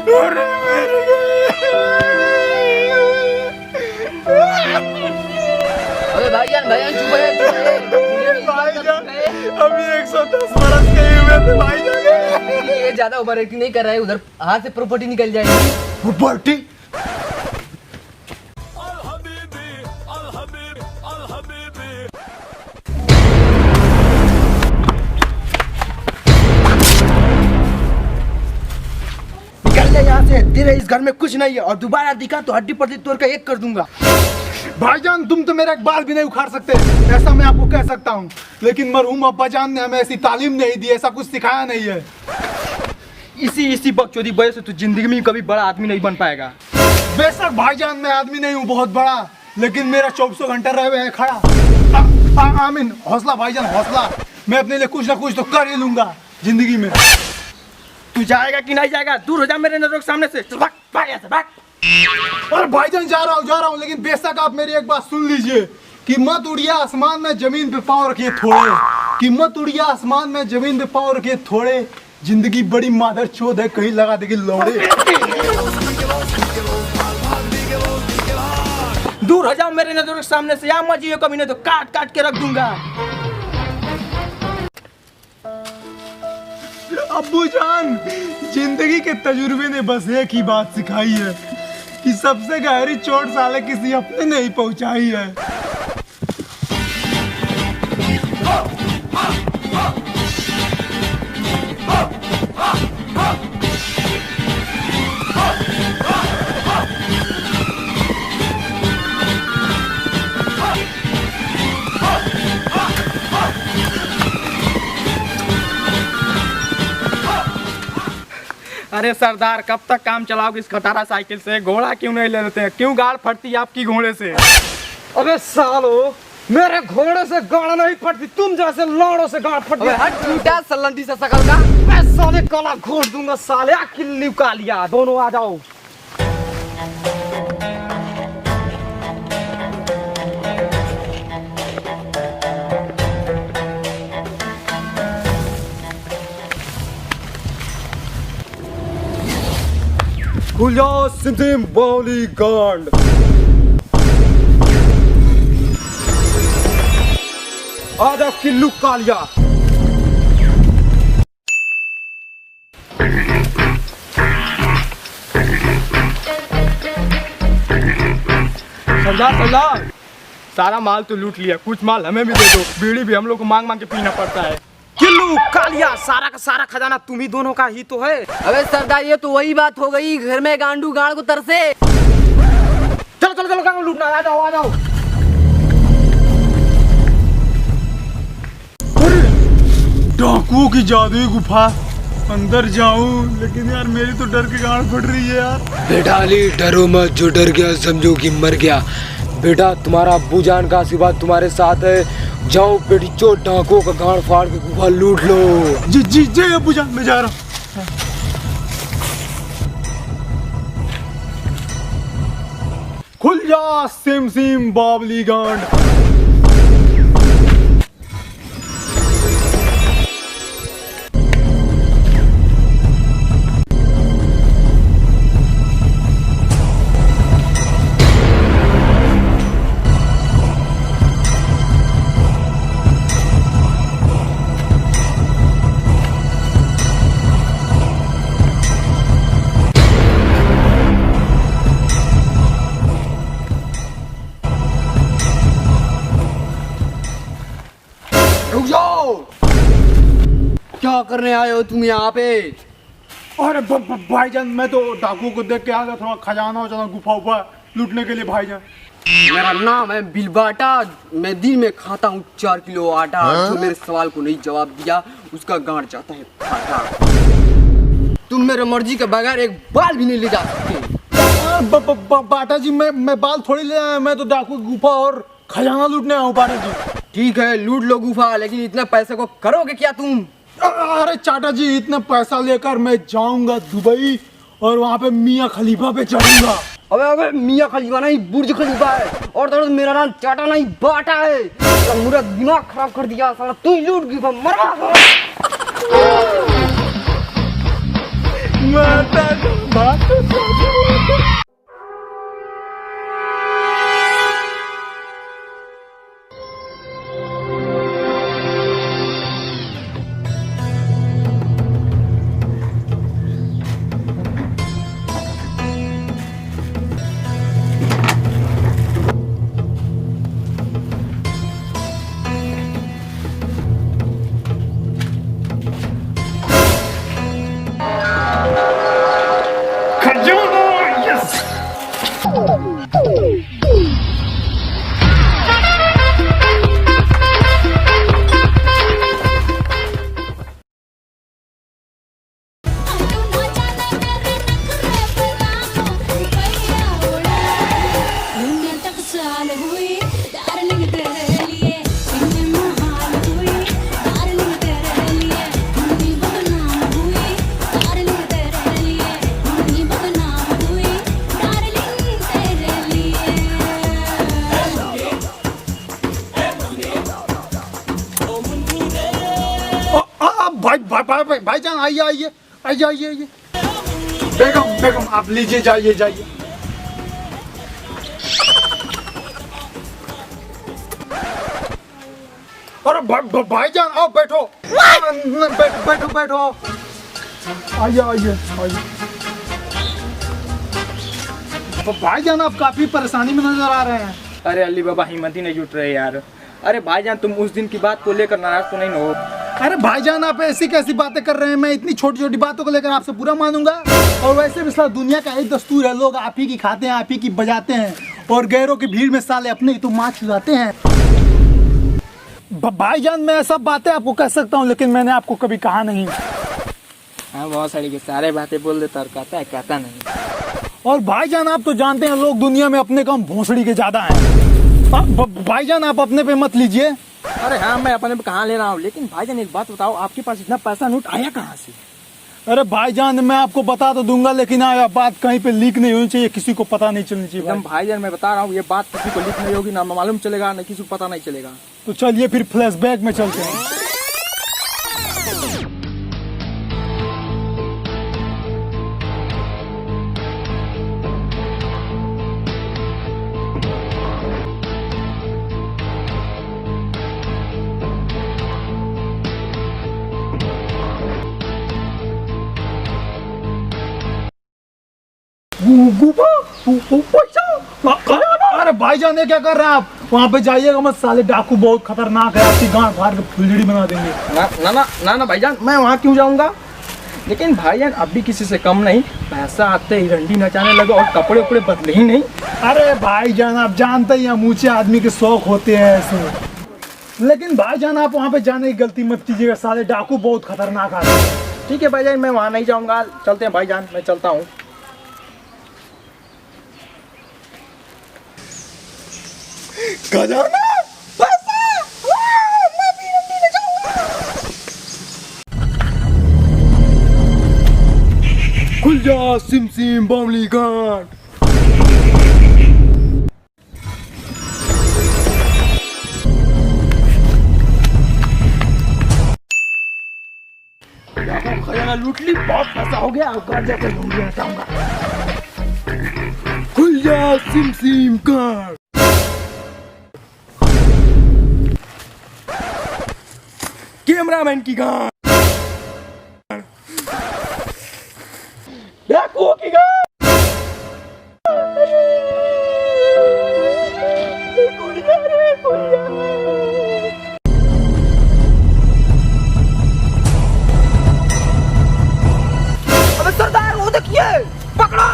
अबे भाईजान चुप है भाईजान अभी 110 बरस के हुए थे भाईजान। ये ज्यादा ओवर एक्टिंग नहीं कर रहा है, उधर हाथ से प्रॉपर्टी निकल जाएगी। प्रॉपर्टी यहाँ से तेरे इस घर में कुछ नहीं है और दोबारा दिखा तो हड्डी पट्टी तोड़ कर एक कर दूंगा। भाईजान तुम तो मेरा एक बाल भी नहीं उखाड़ सकते, ऐसा मैं आपको कह सकता हूँ। लेकिन मरहूम अब्बाजान ने हमें ऐसी तालीम नहीं दी, ऐसा कुछ सिखाया नहीं है। इसी बकचोदी वजह से तू जिंदगी में कभी बड़ा आदमी नहीं बन पाएगा। बेशक भाईजान मैं आदमी नहीं हूँ बहुत बड़ा, लेकिन मेरा 24 घंटा रहे हुए है खड़ा। आमीन, हौसला भाईजान हौसला, मैं अपने लिए कुछ ना कुछ तो कर ही लूंगा जिंदगी में। तू जाएगा कि नहीं जाएगा? दूर हो जा मेरे नजरों के सामने से। चल भाग भाग यहाँ से भाग। और भाईजान जा रहा हूँ, लेकिन बेशक आप मेरी एक बात सुन लीजिए कि मत उड़िए आसमान में जमीन पे पाँव रखिए थोड़े, कि मत उड़िए आसमान में जमीन पे पाँव रखिए थोड़े। जिंदगी बड़ी मादर चोद है, कहीं लगा देगी लौड़े। दूर हो जाओ मेरे नजरों के सामने से, या मत जियो कभी, नहीं तो काट काट के रख दूंगा। अब्बूजान जिंदगी के तजुर्बे ने बस एक ही बात सिखाई है कि सबसे गहरी चोट साले किसी अपने ने ही पहुंचाई है। अरे सरदार कब तक काम चलाओगे इस खटारा साइकिल से? घोड़ा क्यों नहीं ले लेते हैं? क्यों गाड़ फटती है आपकी घोड़े से? अबे सालो मेरे घोड़े से गाड़ नहीं फटती, तुम जैसे लौड़ों से गाड़ फटती है। हट झूठा सलंदी सा शकल का। मैं साले काला घोट दूंगा साले, किल्ली का लिया। दोनों आ जाओ। खुल जाओ सिम बावली गांड। आ जाओ किल्लू कालिया। सरदार सारा माल तो लूट लिया, कुछ माल हमें भी दे दो। बीड़ी भी हम लोग को मांग मांग के पीना पड़ता है। किल्लू कालिया सारा का सारा खजाना तुम ही दोनों का ही तो है। अबे सरदार ये तो वही बात हो गई, घर में गांडू गाड़ को तरसे। चलो चलो चलो गाँव लूटना, आ जाओ आ जाओ। डाकुओं की जादुई गुफा, अंदर जाऊं लेकिन यार मेरी तो डर की गांड फट रही है यार। बेटा अली डरो मत, जो डर गया समझो कि मर गया। बेटा तुम्हारा अब्बूजान का आशीर्वाद तुम्हारे साथ है। जाओ बेटी चो डाकुओं का गांड फाड़ के गुफा लूट लो। जी जी जी अब्बूजान मैं जा रहा हूँ। खुल जा सिम बावली गांड। रुक जाओ, क्या करने आए हो तुम यहाँ पे? अरे भाईजान मैं तो डाकुओं को देख के आ गया, थोड़ा खजाना वजाना गुफा उफा लूटने के लिए भाईजान। मेरा नाम है बिलबाटा, मैं दिन में खाता हूँ 4 किलो आटा। जो मेरे सवाल को नहीं जवाब दिया उसका गांड जाता है फाटा। तुम मेरे मर्जी के बगैर एक बाल भी नहीं ले जा सकते। बाटा जी मैं बाल थोड़ी ले आया, मैं तो डाकू की गुफा और खजाना लूटने आया हूँ बाटा जी। ठीक है लूट लो गुफा, लेकिन इतना पैसे को करोगे क्या तुम? अरे चाचा जी इतना पैसा लेकर मैं जाऊंगा दुबई और वहाँ पे मियाँ खलीफा पे चढ़ूंगा। अबे मियाँ खलीफा नहीं बुर्ज खलीफा है, और तो मेरा नाम चाटा नहीं बाटा है। मेरा दिमाग खराब कर दिया साला, तू लूट गुफा मरा। माता बात तो सुन। भाईजान आइए आइए आइए आइए आइए। बेगम बेगम आप लीजिए, जाइए जाइए। अरे भाईजान आओ बैठो, बैठो बैठो, आइए आइए आइए। भाईजान आप काफी परेशानी में नजर आ रहे हैं। अरे अली बाबा हिम्मत ही नहीं जुट रहे यार। अरे भाईजान तुम उस दिन की बात को लेकर नाराज तो नहीं हो? अरे भाईजान आप ऐसी कैसी बातें कर रहे हैं? मैं इतनी छोटी छोटी बातों को लेकर आपसे बुरा मानूंगा? और वैसे भी साला दुनिया का एक दस्तूर है, लोग आप ही की खाते हैं, आप ही की बजाते हैं, और गैरों की भीड़ में साले अपने ही तो माँ छुड़ाते हैं। भाईजान मैं सब बातें आपको कह सकता हूँ, लेकिन मैंने आपको कभी कहा नहीं। हाँ बहुत सारे बातें बोल देता और कहता नहीं। और भाईजान आप तो जानते हैं लोग दुनिया में अपने कम भोसड़ी के ज्यादा हैं। भाईजान आप अपने पे मत लीजिए। अरे हाँ मैं अपने पे कहाँ ले रहा हूँ, लेकिन भाईजान एक बात बताओ, आपके पास इतना पैसा नोट आया कहाँ से? अरे भाईजान मैं आपको बता तो दूंगा, लेकिन यह बात कहीं पे लीक नहीं होनी चाहिए, किसी को पता नहीं चलनी चाहिए। भाईजान मैं बता रहा हूँ, ये बात किसी को लीक नहीं होगी, ना मालूम चलेगा, ना किसी को पता नहीं चलेगा। तो चलिए फिर फ्लैशबैक में चलते हैं। अरे भाईजान ये क्या कर रहे हैं आप? वहाँ पे जाइएगा मत, साले डाकू बहुत खतरनाक है, आपकी गांड फाड़ के फुलझड़ी बना देंगे। ना भाईजान मैं वहाँ क्यों जाऊँगा? लेकिन भाईजान अब भी किसी से कम नहीं, पैसा आते ही रंडी नचाने लगे और कपड़े उपड़े बदले ही नहीं। अरे भाईजान आप जानते ही हैं ऊंचे आदमी के शौक होते हैं ऐसे। लेकिन भाईजान आप वहाँ पे जाने की गलती मत कीजिएगा, साले डाकू बहुत खतरनाक आदमी है। ठीक है भाईजान मैं वहाँ नहीं जाऊँगा, चलते हैं भाईजान, मैं चलता हूँ। खजाना पैसा, मैं भी रंडी नचाऊंगा। खुल जा सिम सिम बावली गांड। खजाना लूट ली, बहुत पैसा हो गया, घर जाकर ढूंढ नचाऊंगा। खुल जा सिम सिम गांड। कैमरामैन की गांड, डाकुओं की गांड। अबे सरदार वो देखिए, पकड़ो!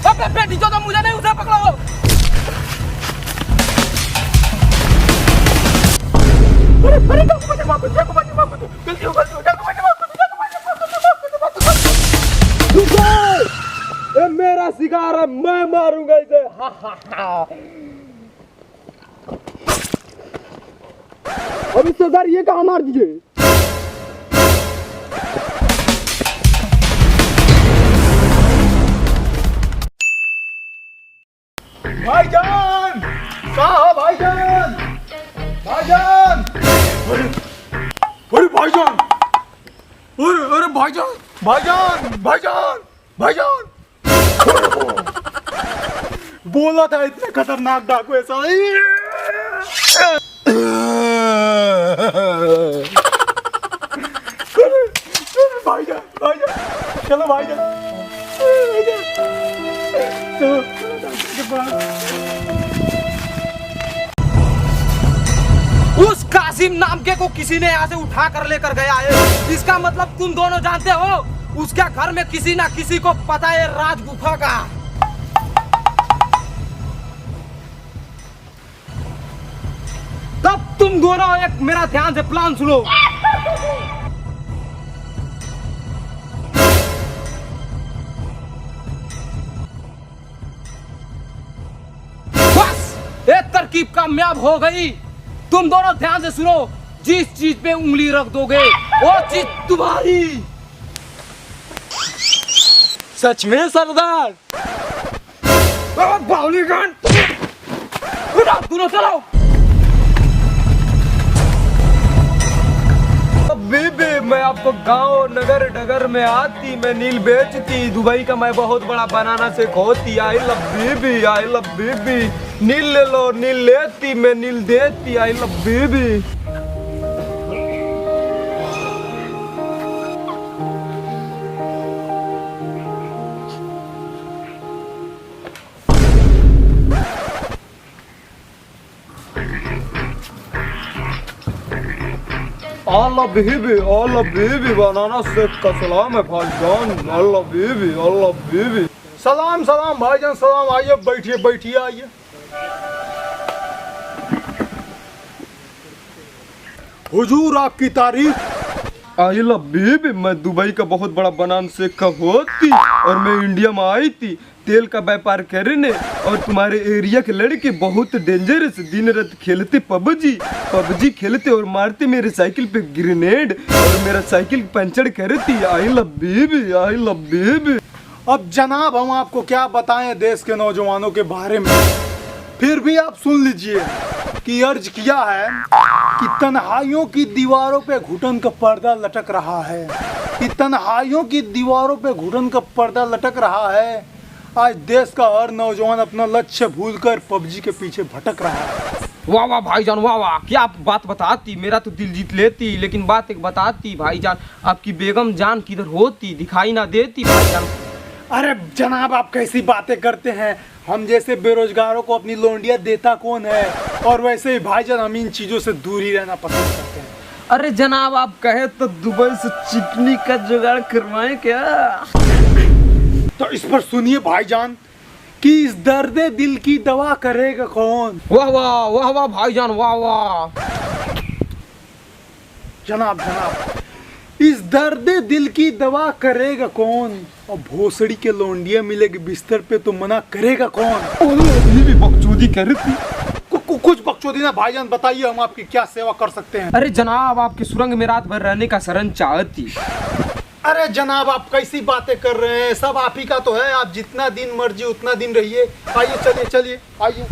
अबे बेटी जो तो मुझे नहीं, उसे पकड़ो! अरे डाकू गलती हो ये मेरा शिकार है, मैं मारूंगा इसे। अभी सरदार ये कहाँ मार दिए? भाईजान कहाँ है भाईजान? भाईजान अरे भाईजान, अरे भाईजान, भाईजान भाईजान भाईजान बोला था इतने खतरनाक डाकू ऐसा भाईजान भाईजान चलो भाईजान चलो के पास। उस कासिम नाम के को किसी ने यहाँ से उठा कर लेकर गया है। इसका मतलब तुम दोनों जानते हो उसके घर में किसी ना किसी को पता है राज गुफा का। तब तुम दोनों एक मेरा ध्यान से प्लान सुनो। बस एक तरकीब कामयाब हो गई। तुम दोनों ध्यान से सुनो, जिस चीज पे उंगली रख दोगे वो चीज तुम्हारी। सच में सरदार? बावलीगण दोनों चलो। बेबे मैं आपको गांव नगर डगर में आती, मैं नील बेचती, दुबई का मैं बहुत बड़ा बनाना से खोती। I love baby, I love baby. नील ले लो, नील लेती, मैं नील देती। I love baby. अल्लाह बेबी बनाना शेख का सलाम है भाईजान। अल्लाह बेबी। सलाम सलाम भाईजान सलाम। आइए बैठिए बैठिए आइए। हुजूर आपकी तारीफ। आई लव बेबी मैं दुबई का बहुत बड़ा बनाना शेख का होती और मैं इंडिया में आई थी तेल का व्यापार करने। और तुम्हारे एरिया के लड़के बहुत डेंजरस दिन रात खेलते पबजी खेलते और मारते मेरे साइकिल पे ग्रेनेड और मेरा साइकिल पंचर करती। आई love baby, I love baby. अब जनाब हम आपको क्या बताएं देश के नौजवानों के बारे में, फिर भी आप सुन लीजिए कि अर्ज किया है कि तन्हाइयों की दीवारों पे घुटन का पर्दा लटक रहा है, कि तन्हाइयों की दीवारों पे घुटन का पर्दा लटक रहा है। आज देश का हर नौजवान अपना लक्ष्य भूलकर पबजी के पीछे भटक रहा है। वाह वाह भाईजान वाह वाह, क्या आप बात बताती, मेरा तो दिल जीत लेती। लेकिन बात एक बताती भाईजान, आपकी बेगम जान किधर होती, दिखाई ना देती भाईजान। अरे जनाब आप कैसी बातें करते हैं, हम जैसे बेरोजगारों को अपनी लोंडिया देता कौन है। और वैसे ही भाईजान हम इन चीजों से दूर ही रहना पसंद करते हैं। अरे जनाब आप कहे तो दुबई से चिकनी का जुगाड़ करवाएं क्या? तो इस पर सुनिए भाईजान कि इस दर्द दिल की दवा करेगा कौन। वाह वाह वाह वाह भाईजान वाह वाह। जनाब इस दर्द दिल की दवा करेगा कौन, और भोसड़ी के लोंडिया मिलेगी बिस्तर पे तो मना करेगा कौन। ये भी बकचोदी कर रही थी। कुछ बकचोदी ना भाईजान, बताइए हम आपकी क्या सेवा कर सकते हैं। अरे जनाब आपकी सुरंग में रात भर रहने का शरण चाहती। अरे जनाब आप कैसी बातें कर रहे हैं, सब आप ही का तो है। आप जितना दिन मर्जी उतना दिन रहिए। आइए चलिए चलिए आइए।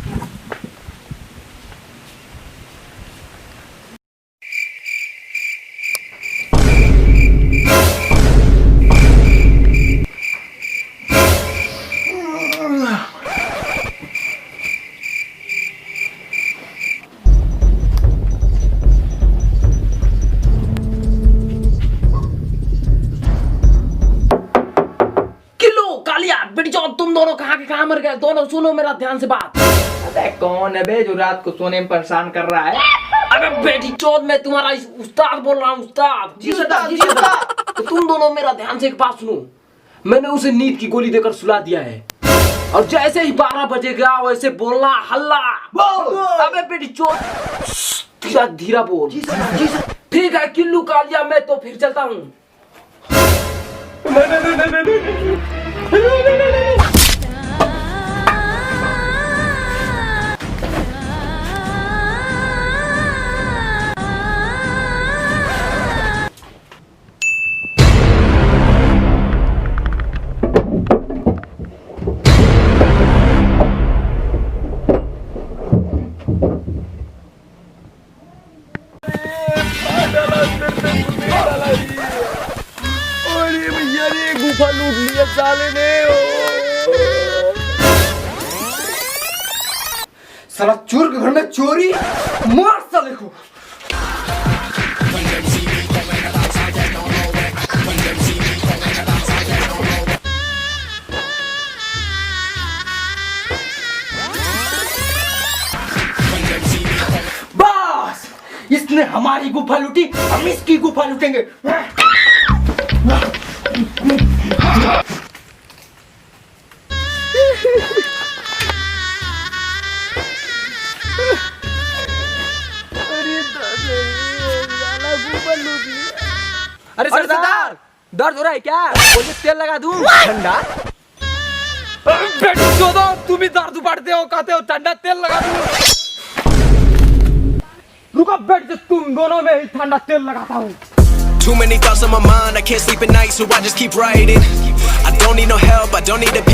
तुम दोनों कहाँ के कहाँ मर गए दोनों? सुनो मेरा ध्यान से बात। अबे कौन है बे जो रात को सोने में परेशान कर रहा है? अबे बेटी चौथ मैं तुम्हारा उस्ताद बोल रहा हूँ। उस्ताद जी उस्ताद। तो तुम दोनों मेरा ध्यान से एक बात सुनो। मैंने उसे नींद की गोली देकर सुला दिया है और जैसे ही 12 बजेगा वैसे बोलना हल्ला। अबे बेटी चौथ धीरा धीरा बोल। जी सर। ठीक है किल्लू कालिया, मैं तो फिर चलता हूँ। अरे गुफा लूट लिया साले ने। साला चोर के घर में चोरी, मार साले को। बस इसने हमारी गुफा लूटी, हम इसकी गुफा लूटेंगे। अरे सरदार, दर्द हो रहा है क्या? बोलिए तेल लगा दूं ठंडा। बेटी चोदो, तुम भी दर्द बढ़ते हो, कहते हो ठंडा तेल लगा दूं। रुको बैठ जा, तुम दोनों में ही ठंडा तेल लगाता हूँ। Too many thoughts on my mind, I can't sleep at night, so I just keep writing. I don't need no help, I don't need opinions.